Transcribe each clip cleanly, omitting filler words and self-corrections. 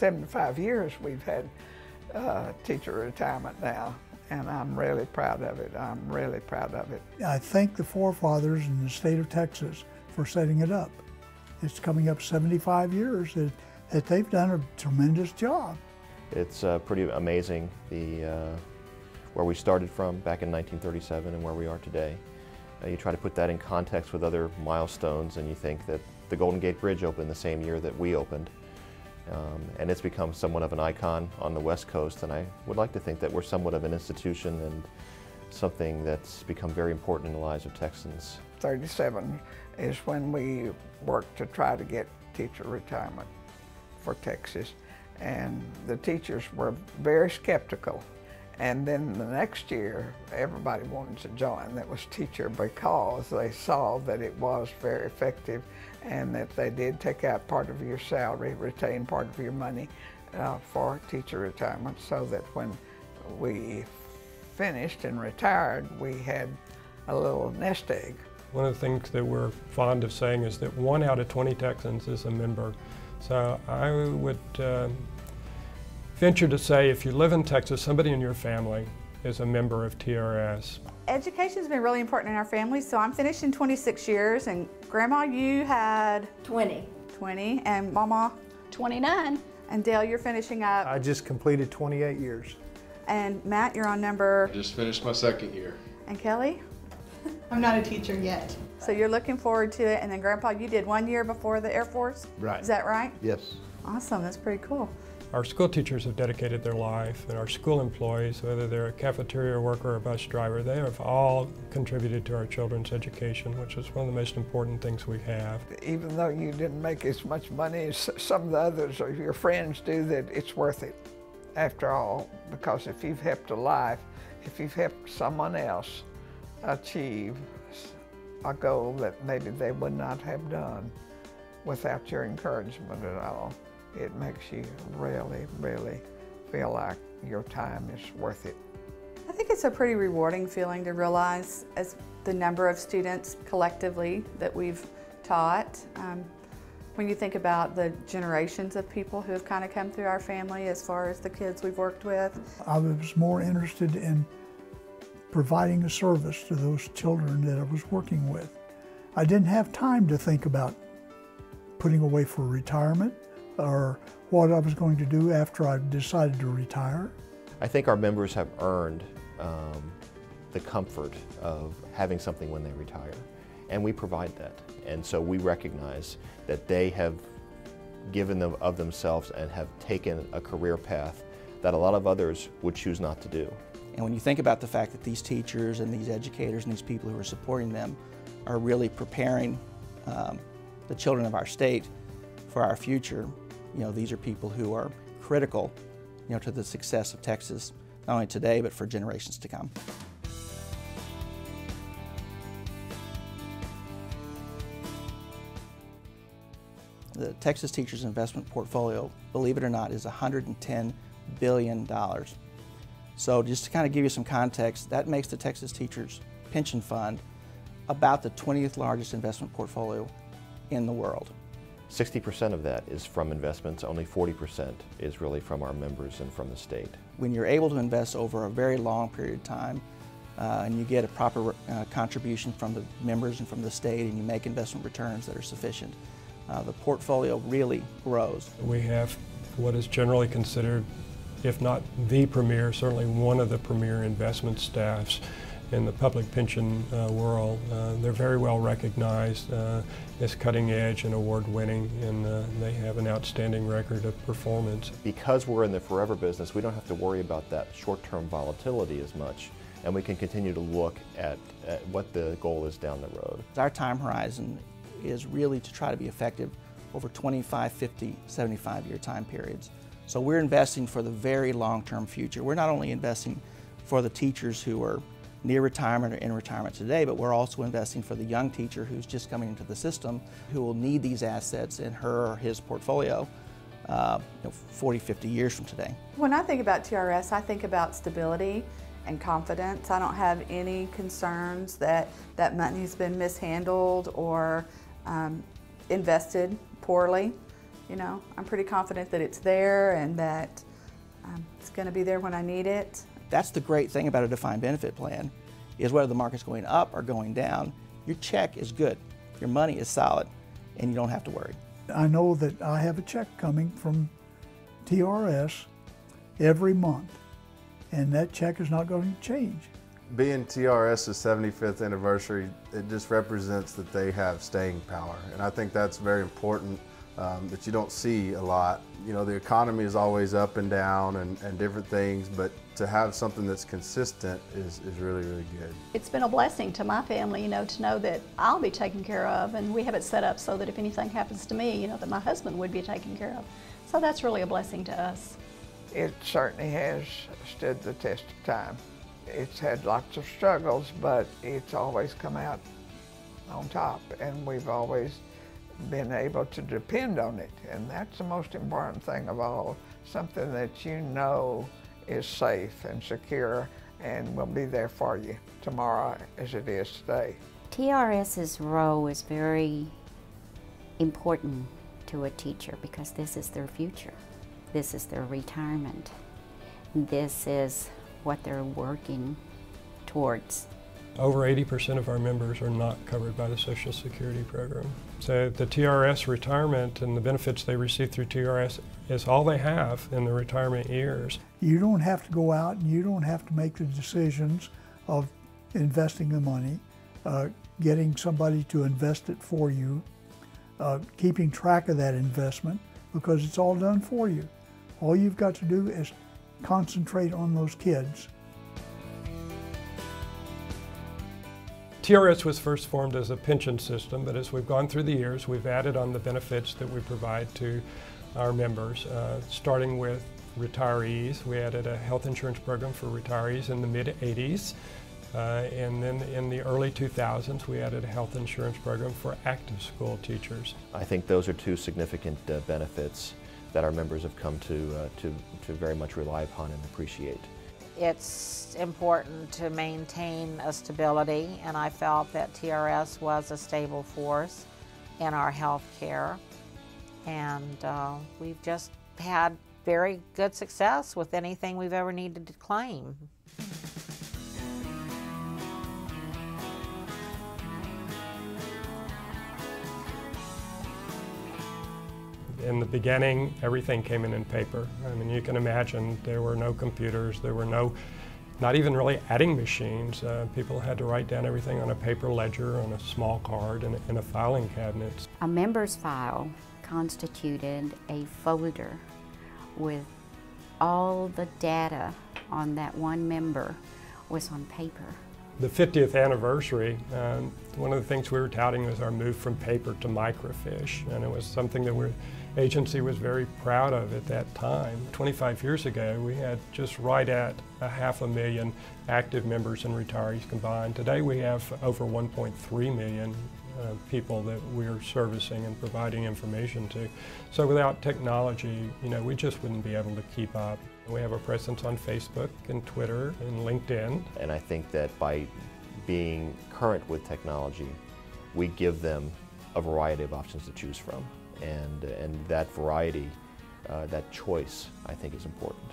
75 years we've had teacher retirement now, and I'm really proud of it. I'm really proud of it. I thank the forefathers in the state of Texas for setting it up. It's coming up 75 years that they've done a tremendous job. It's pretty amazing where we started from back in 1937 and where we are today. You try to put that in context with other milestones, and you think that the Golden Gate Bridge opened the same year that we opened. And it's become somewhat of an icon on the West Coast, and I would like to think that we're somewhat of an institution and something that's become very important in the lives of Texans. 37 is when we worked to try to get teacher retirement for Texas, and the teachers were very skeptical. And then the next year, everybody wanted to join that was teacher because they saw that it was very effective and that they did take out part of your salary, retain part of your money for teacher retirement, so that when we finished and retired, we had a little nest egg. One of the things that we're fond of saying is that 1 out of 20 Texans is a member. So I would venture to say if you live in Texas, somebody in your family is a member of TRS. Education's been really important in our family, so I'm finishing 26 years, and Grandma, you had 20. 20, and Mama? 29. And Dale, you're finishing up? I just completed 28 years. And Matt, you're on number? I just finished my 2nd year. And Kelly? I'm not a teacher yet. So you're looking forward to it, and then Grandpa, you did 1 year before the Air Force? Right. Is that right? Yes. Awesome, that's pretty cool. Our school teachers have dedicated their life, and our school employees, whether they're a cafeteria worker or a bus driver, they have all contributed to our children's education, which is one of the most important things we have. Even though you didn't make as much money as some of the others or your friends do, that it's worth it after all, because if you've helped a life, if you've helped someone else achieve a goal that maybe they would not have done without your encouragement at all, it makes you really, really feel like your time is worth it. I think it's a pretty rewarding feeling to realize, as the number of students collectively that we've taught, when you think about the generations of people who have kind of come through our family as far as the kids we've worked with. I was more interested in providing a service to those children that I was working with. I didn't have time to think about putting away for retirement or what I was going to do after I decided to retire. I think our members have earned the comfort of having something when they retire, and we provide that. And so we recognize that they have given them of themselves and have taken a career path that a lot of others would choose not to do. And when you think about the fact that these teachers and these educators and these people who are supporting them are really preparing the children of our state for our future, these are people who are critical, to the success of Texas, not only today, but for generations to come. The Texas Teachers Investment Portfolio, believe it or not, is $110 billion. So just to kind of give you some context, that makes the Texas Teachers Pension Fund about the 20th largest investment portfolio in the world. 60% of that is from investments, only 40% is really from our members and from the state. When you're able to invest over a very long period of time and you get a proper contribution from the members and from the state, and you make investment returns that are sufficient, the portfolio really grows. We have what is generally considered, if not the premier, certainly one of the premier investment staffs in the public pension world. They're very well recognized as cutting edge and award winning, and they have an outstanding record of performance. Because we're in the forever business, we don't have to worry about that short-term volatility as much, and we can continue to look at what the goal is down the road. Our time horizon is really to try to be effective over 25, 50, 75-year time periods. So we're investing for the very long-term future. We're not only investing for the teachers who are near retirement or in retirement today, but we're also investing for the young teacher who's just coming into the system, who will need these assets in her or his portfolio 40, 50 years from today. When I think about TRS, I think about stability and confidence. I don't have any concerns that that money's been mishandled or invested poorly. You know, I'm pretty confident that it's there and that it's going to be there when I need it. That's the great thing about a defined benefit plan, is whether the market's going up or going down, your check is good, your money is solid, and you don't have to worry. I know that I have a check coming from TRS every month, and that check is not going to change. Being TRS's 75th anniversary, it just represents that they have staying power, and I think that's very important that you don't see a lot. You know, the economy is always up and down and different things, but to have something that's consistent is really, really good. It's been a blessing to my family, you know, to know that I'll be taken care of, and we have it set up so that if anything happens to me, you know, that my husband would be taken care of. So that's really a blessing to us. It certainly has stood the test of time. It's had lots of struggles, but it's always come out on top, and we've always been able to depend on it, and that's the most important thing of all, something that you know is safe and secure and will be there for you tomorrow as it is today. TRS's role is very important to a teacher because this is their future. This is their retirement. This is what they're working towards. Over 80% of our members are not covered by the Social Security program. So the TRS retirement and the benefits they receive through TRS is all they have in the retirement years. You don't have to go out and you don't have to make the decisions of investing the money, getting somebody to invest it for you, keeping track of that investment, because it's all done for you. All you've got to do is concentrate on those kids. TRS was first formed as a pension system, but as we've gone through the years, we've added on the benefits that we provide to our members, starting with retirees. We added a health insurance program for retirees in the mid-'80s, and then in the early 2000s, we added a health insurance program for active school teachers. I think those are two significant benefits that our members have come to very much rely upon and appreciate. It's important to maintain a stability, and I felt that TRS was a stable force in our health care. And we've just had very good success with anything we've ever needed to claim. In the beginning, everything came in paper. I mean, you can imagine there were no computers, there were not even really adding machines. People had to write down everything on a paper ledger, on a small card, in a filing cabinet. A member's file constituted a folder with all the data on that one member was on paper. The 50th anniversary, one of the things we were touting was our move from paper to microfiche, and it was something that the agency was very proud of at that time. 25 years ago, we had just right at 500,000 active members and retirees combined. Today we have over 1.3 million people that we're servicing and providing information to. So without technology, you know, we just wouldn't be able to keep up. We have a presence on Facebook and Twitter and LinkedIn. And I think that by being current with technology, we give them a variety of options to choose from. And that variety, that choice, I think is important.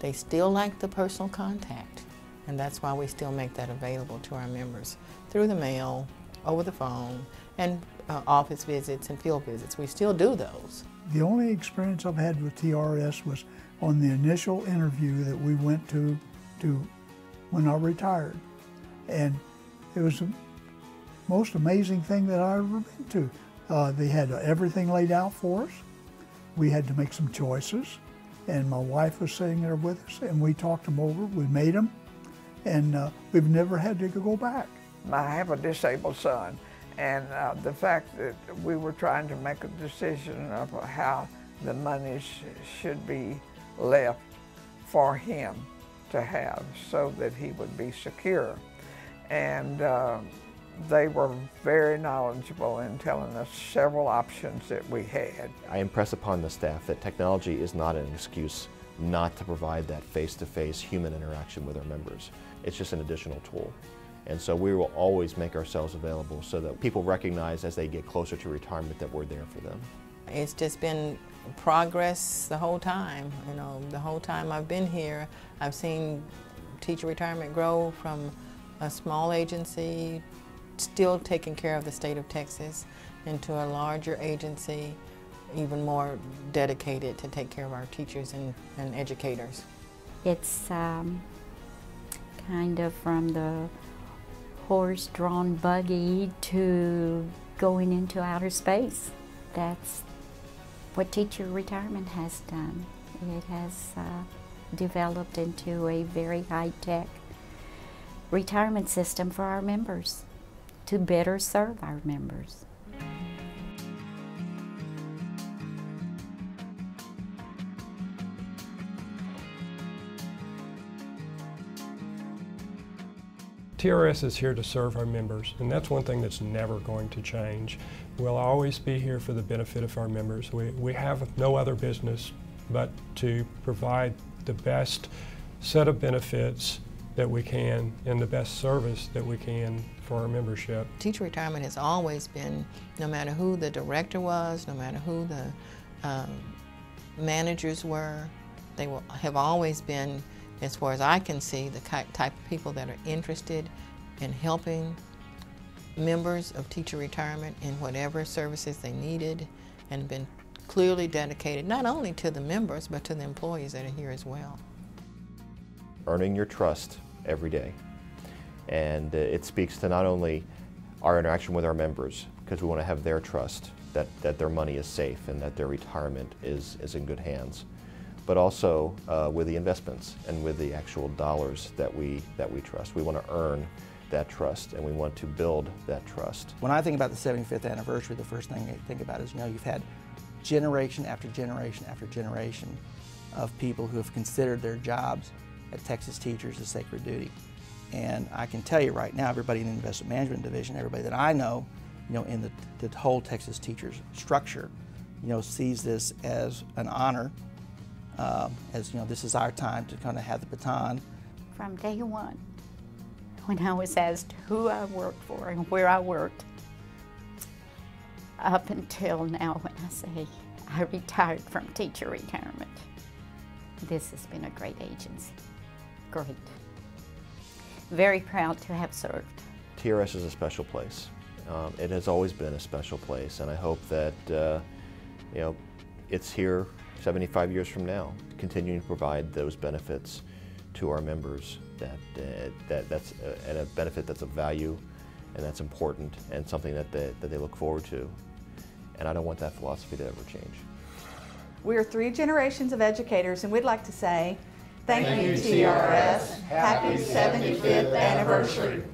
They still like the personal contact, and that's why we still make that available to our members through the mail, over the phone, and office visits and field visits. We still do those. The only experience I've had with TRS was on the initial interview that we went to when I retired. And it was the most amazing thing that I ever been to. They had everything laid out for us. We had to make some choices, and my wife was sitting there with us, and we talked them over, we made them, and we've never had to go back. I have a disabled son, and the fact that we were trying to make a decision of how the money should be left for him to have so that he would be secure. And they were very knowledgeable in telling us several options that we had. I impress upon the staff that technology is not an excuse not to provide that face-to-face human interaction with our members. It's just an additional tool. And so we will always make ourselves available so that people recognize as they get closer to retirement that we're there for them. It's just been progress the whole time. You know, the whole time I've been here, I've seen teacher retirement grow from a small agency, still taking care of the state of Texas, into a larger agency, even more dedicated to take care of our teachers and educators. It's kind of from the horse-drawn buggy to going into outer space. That's what teacher retirement has done. It has developed into a very high-tech retirement system for our members to better serve our members. TRS is here to serve our members, and that's one thing that's never going to change. We'll always be here for the benefit of our members. We have no other business but to provide the best set of benefits that we can and the best service that we can for our membership. Teacher retirement has always been, no matter who the director was, no matter who the managers were, they have always been, as far as I can see, the type of people that are interested in helping members of teacher retirement in whatever services they needed, and been clearly dedicated not only to the members but to the employees that are here as well. Earning your trust every day. And it speaks to not only our interaction with our members, because we want to have their trust that their money is safe and that their retirement is in good hands, but also with the investments and with the actual dollars that we trust. We want to earn that trust, and we want to build that trust. When I think about the 75th anniversary, the first thing I think about is, you've had generation after generation after generation of people who have considered their jobs at Texas Teachers a sacred duty. And I can tell you right now, everybody in the investment management division, everybody that I know, in the whole Texas Teachers structure, sees this as an honor, as this is our time to kind of have the baton. From day one, when I was asked who I worked for and where I worked, up until now when I say I retired from teacher retirement, this has been a great agency. Great. Very proud to have served. TRS is a special place. It has always been a special place, and I hope that it's here 75 years from now, continuing to provide those benefits to our members. That's a benefit that's of value, and that's important, and something that they look forward to. And I don't want that philosophy to ever change. We're 3 generations of educators, and we'd like to say, thank you, TRS. Happy 75th anniversary.